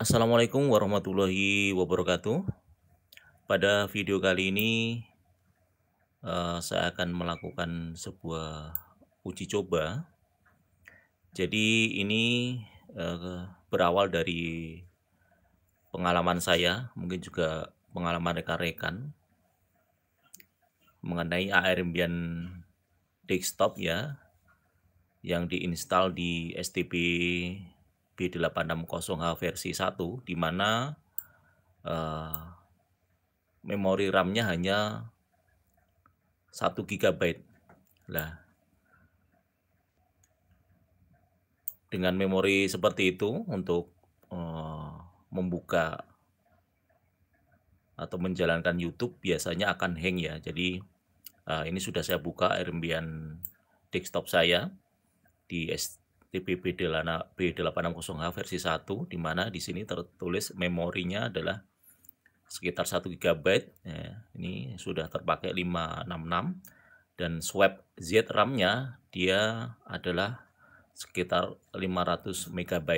Assalamualaikum warahmatullahi wabarakatuh. Pada video kali ini, saya akan melakukan sebuah uji coba. Jadi ini, berawal dari pengalaman saya, mungkin juga pengalaman rekan-rekan, mengenai ARMBian desktop ya, yang diinstal di STB B860H versi 1, di mana, eee, memori RAM-nya hanya 1 GB. Lah, dengan memori seperti itu untuk, membuka atau menjalankan YouTube biasanya akan hang ya. Jadi, ini sudah saya buka Symbian desktop saya di STB B860H versi 1, di mana di sini tertulis memorinya adalah sekitar 1 GB ya. Ini sudah terpakai 566 dan swap Z RAM-nya dia adalah sekitar 500 MB.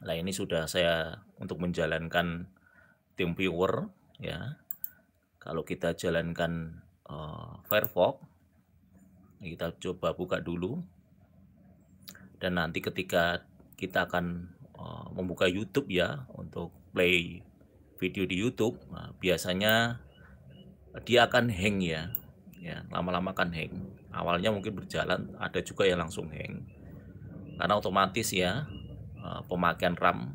Nah, ini sudah saya untuk menjalankan TeamViewer ya. Kalau kita jalankan, Firefox, kita coba buka dulu, dan nanti ketika kita akan, membuka YouTube ya, untuk play video di YouTube, biasanya dia akan hang ya, lama-lama akan hang. Awalnya mungkin berjalan, ada juga yang langsung hang. Karena otomatis ya, pemakaian RAM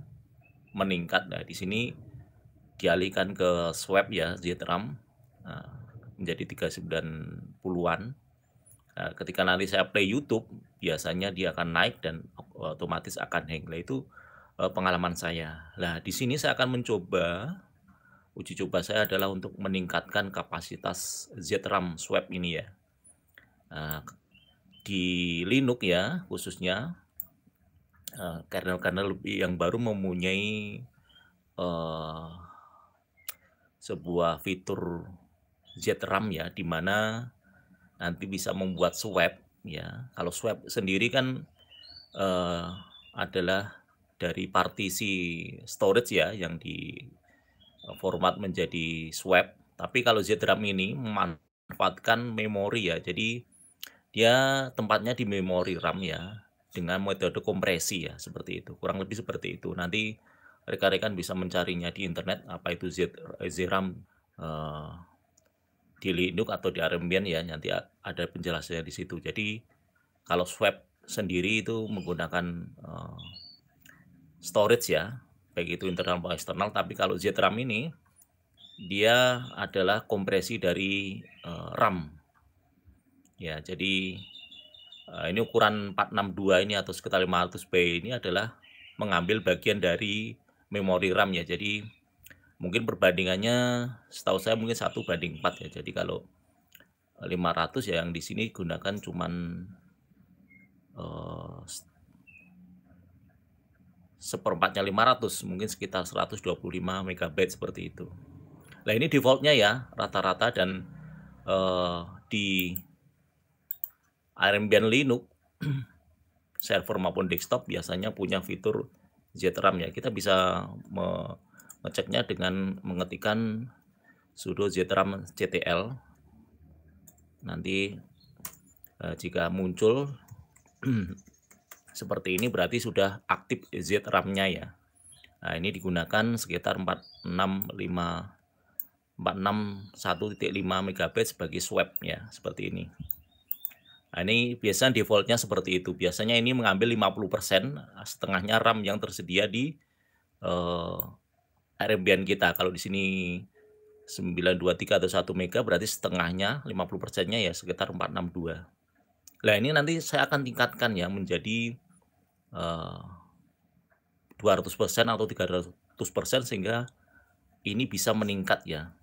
meningkat. Nah, di sini dialihkan ke swap ya, ZRAM, menjadi 390-an. Nah, ketika nanti saya play YouTube, biasanya dia akan naik dan otomatis akan hang. Nah, itu, pengalaman saya. Nah, di sini saya akan mencoba, uji coba saya adalah untuk meningkatkan kapasitas ZRAM swap ini ya. Di Linux ya khususnya, kernel-kernel yang baru mempunyai, sebuah fitur ZRAM ya, di mana nanti bisa membuat swap ya. Kalau swap sendiri kan, adalah dari partisi storage ya, yang di format menjadi swap. Tapi kalau ZRAM ini memanfaatkan memori ya, jadi dia tempatnya di memori RAM ya, dengan metode kompresi ya, seperti itu, kurang lebih seperti itu. Nanti rekan-rekan bisa mencarinya di internet, apa itu ZRAM, eee, di Linux atau di Armbian ya, nanti ada penjelasannya di situ. Jadi kalau swap sendiri itu menggunakan, storage ya, baik itu internal maupun eksternal. Tapi kalau ZRAM ini, dia adalah kompresi dari, RAM. Ya, jadi, ini ukuran 462 ini atau sekitar 500B ini adalah mengambil bagian dari memori RAM ya. Jadi mungkin perbandingannya setahu saya mungkin 1:4 ya. Jadi kalau 500 ya, yang di sini gunakan cuman, eee, seperempatnya 500, mungkin sekitar 125 MB seperti itu. Nah, ini default-nya ya, rata-rata, dan, di Armbian Linux server maupun desktop biasanya punya fitur ZRAM ya. Kita bisa mengeceknya dengan mengetikkan sudo zramctl. Nanti, jika muncul seperti ini berarti sudah aktif ZRAM-nya ya. Nah, ini digunakan sekitar 461.5 MB sebagai swap ya, seperti ini. Nah, ini biasanya default-nya seperti itu. Biasanya ini mengambil 50%, setengahnya RAM yang tersedia di, Armbian kita. Kalau di sini 923 atau 1 mega, berarti setengahnya 50%-nya ya sekitar 462. Nah, ini nanti saya akan tingkatkan ya menjadi, 200% atau 300% sehingga ini bisa meningkat ya.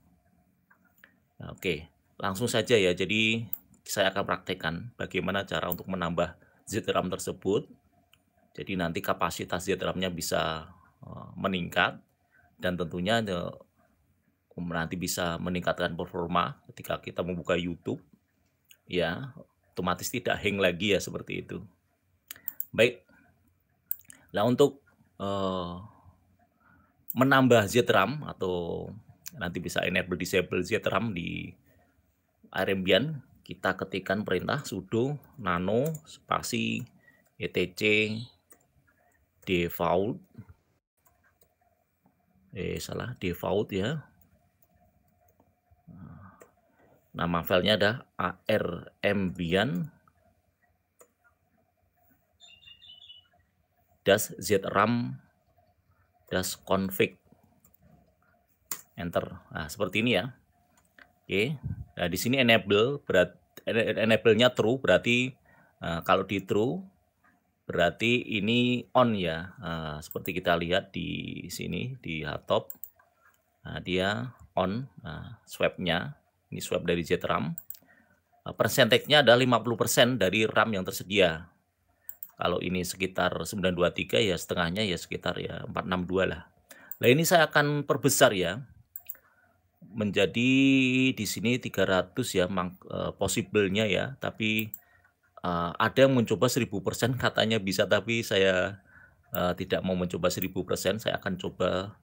Nah, oke, langsung saja ya. Jadi saya akan praktekkan bagaimana cara untuk menambah ZRAM tersebut. Jadi nanti kapasitas ZRAM-nya bisa, meningkat, dan tentunya nanti bisa meningkatkan performa ketika kita membuka YouTube ya, otomatis tidak hang lagi ya, seperti itu. Baik. Nah, untuk, menambah ZRAM atau nanti bisa enable disable ZRAM di Airembian, kita ketikkan perintah sudo nano spasi etc default default ya. Nama filenya ada armbian -zram -config, enter. Nah, seperti ini ya. Oke. Nah, di sini enable-nya true, berarti kalau di true berarti ini on ya. Seperti kita lihat di sini di hardtop. Nah, dia on. Swap-nya ini swap dari ZRAM. Persentasenya ada 50% dari RAM yang tersedia. Kalau ini sekitar 923 ya setengahnya ya sekitar ya 462 lah. Nah, ini saya akan perbesar ya. Menjadi di sini 300 ya possible-nya ya, tapi ada yang mencoba 1000% katanya bisa, tapi saya tidak mau mencoba 1000%, saya akan coba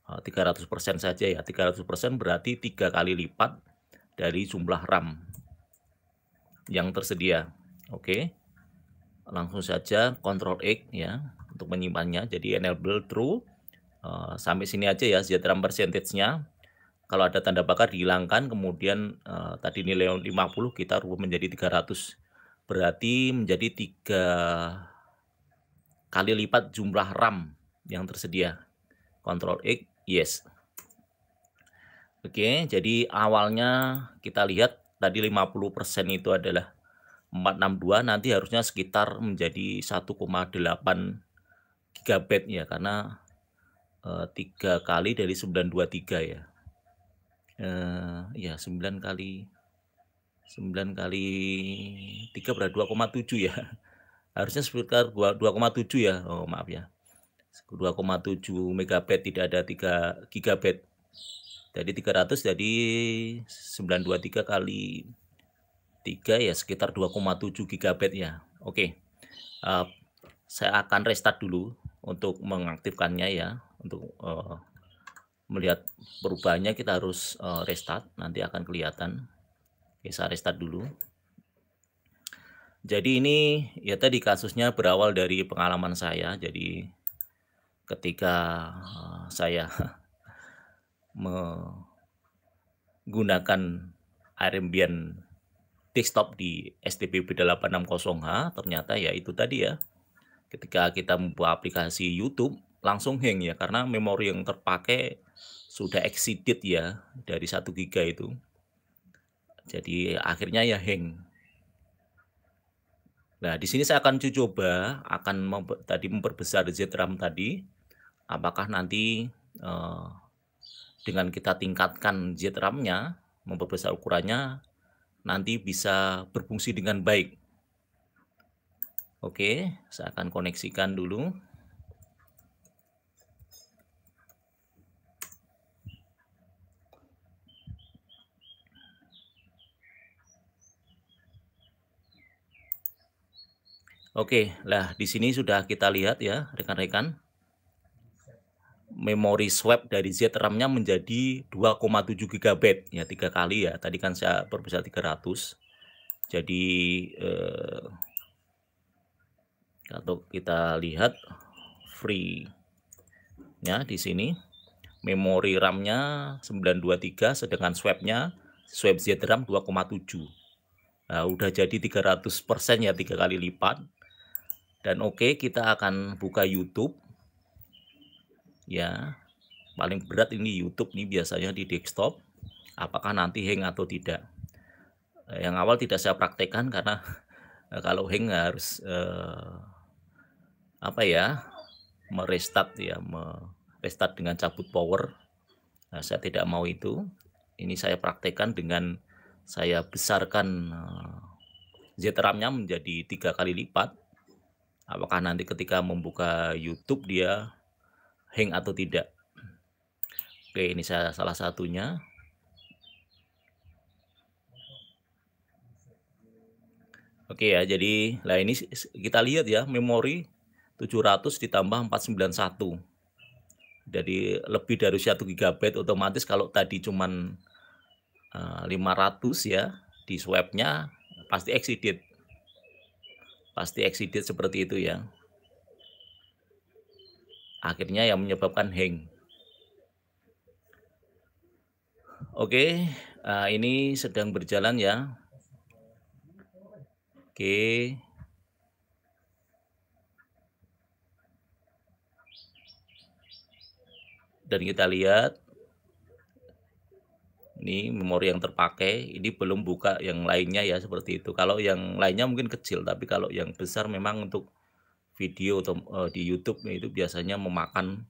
300% saja ya. 300% berarti 3 kali lipat dari jumlah RAM yang tersedia. Oke. Langsung saja Ctrl X ya untuk menyimpannya. Jadi enable true. Sampai sini aja ya ZRAM percentage-nya. Kalau ada tanda bakar dihilangkan, kemudian tadi nilai 50 kita rubah menjadi 300. Berarti menjadi 3 kali lipat jumlah RAM yang tersedia. Ctrl X, yes. Oke, jadi awalnya kita lihat tadi 50% itu adalah 462, nanti harusnya sekitar menjadi 1,8 GB ya, karena 3 kali dari 923 ya. Ya 9 kali 3 berarti 2,7 ya. Harusnya sekitar 2,7 ya. Oh, maaf ya. 2,7 MB, tidak ada 3 GB. Jadi 300 jadi 923 kali 3 ya sekitar 2,7 GB ya. Oke. Saya akan restart dulu untuk mengaktifkannya ya. Untuk melihat perubahannya kita harus restart, nanti akan kelihatan. Oke, saya restart dulu. Jadi ini ya tadi kasusnya berawal dari pengalaman saya. Jadi ketika saya menggunakan Airembian desktop di STP-B860H, ternyata ya itu tadi ya. Ketika kita membuat aplikasi YouTube langsung hang ya, karena memori yang terpakai sudah exceeded ya dari 1 GB itu. Jadi akhirnya ya hang. Nah, di sini saya akan coba tadi memperbesar ZRAM tadi. Apakah nanti dengan kita tingkatkan ZRAM-nya, memperbesar ukurannya, nanti bisa berfungsi dengan baik. Oke, saya akan koneksikan dulu. Oke, lah di sini sudah kita lihat ya rekan-rekan. Memori swap dari ZRAM-nya menjadi 2,7 GB ya, 3 kali ya. Tadi kan saya perbesar 300. Jadi kalau kita lihat free-nya di sini memori RAM-nya 923, sedangkan swap ZRAM 2,7. Nah, udah jadi 300% ya, 3 kali lipat. Dan oke, kita akan buka YouTube. Ya, paling berat ini YouTube nih biasanya di desktop. Apakah nanti hang atau tidak? Yang awal tidak saya praktekkan karena kalau hang harus merestart ya, merestart dengan cabut power. Nah, saya tidak mau itu. Ini saya praktekkan dengan saya besarkan ZRAM-nya menjadi 3 kali lipat. Apakah nanti ketika membuka YouTube dia hang atau tidak? Oke, ini saya salah satunya. Oke ya, jadi lah ini kita lihat ya, memori 700 ditambah 491. Jadi lebih dari 1 GB otomatis kalau tadi cuman 500 ya, di swab-nya pasti exceeded seperti itu ya. Akhirnya yang menyebabkan hang. Oke, ini sedang berjalan ya. Oke. Dan kita lihat ini memori yang terpakai, ini belum buka yang lainnya ya seperti itu. Kalau yang lainnya mungkin kecil, tapi kalau yang besar memang untuk video atau di YouTube itu biasanya memakan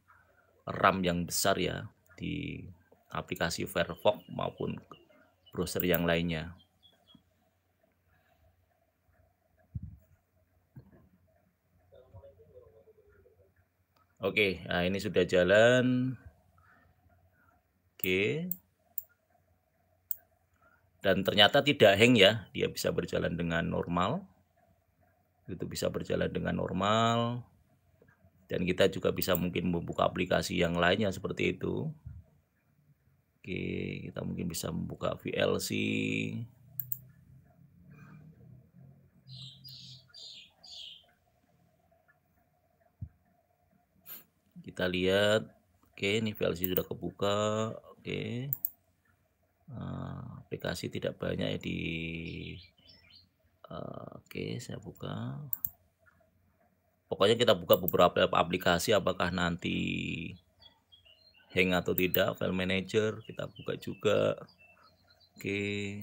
RAM yang besar ya di aplikasi Firefox maupun browser yang lainnya. Oke, nah ini sudah jalan. Oke. Dan ternyata tidak hang ya, dia bisa berjalan dengan normal. Itu bisa berjalan dengan normal. Dan kita juga bisa mungkin membuka aplikasi yang lainnya seperti itu. Oke, kita mungkin bisa membuka VLC. Kita lihat, oke ini VLC sudah kebuka. Oke, aplikasi tidak banyak ya di oke saya buka. Pokoknya kita buka beberapa aplikasi, apakah nanti hang atau tidak. File manager kita buka juga. Oke,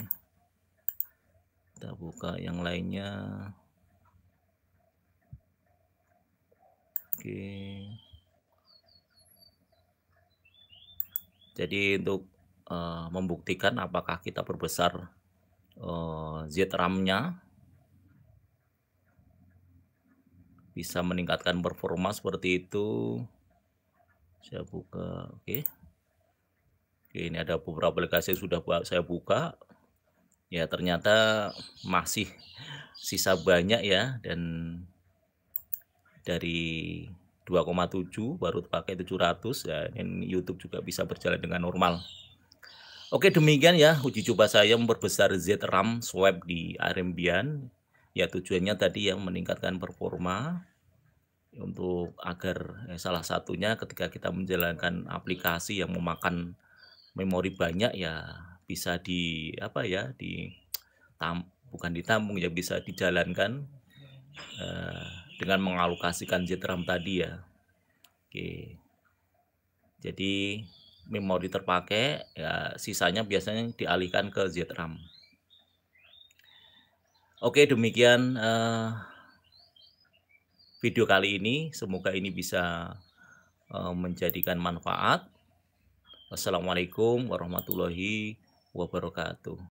kita buka yang lainnya. Oke, jadi untuk membuktikan apakah kita perbesar ZRAM-nya bisa meningkatkan performa seperti itu. Saya buka, oke. Oke, ini ada beberapa aplikasi yang sudah saya buka. Ya ternyata masih sisa banyak ya, dan dari 2,7 baru pakai 700 ya, dan YouTube juga bisa berjalan dengan normal. Oke, demikian ya uji coba saya memperbesar ZRAM swab di Airembian. Ya tujuannya tadi yang meningkatkan performa untuk agar salah satunya ketika kita menjalankan aplikasi yang memakan memori banyak ya bisa bukan ditampung ya, bisa dijalankan dengan mengalokasikan ZRAM tadi ya. Oke. Jadi memori terpakai ya sisanya biasanya dialihkan ke ZRAM. Oke, demikian video kali ini, semoga ini bisa menjadikan manfaat. Wassalamualaikum warahmatullahi wabarakatuh.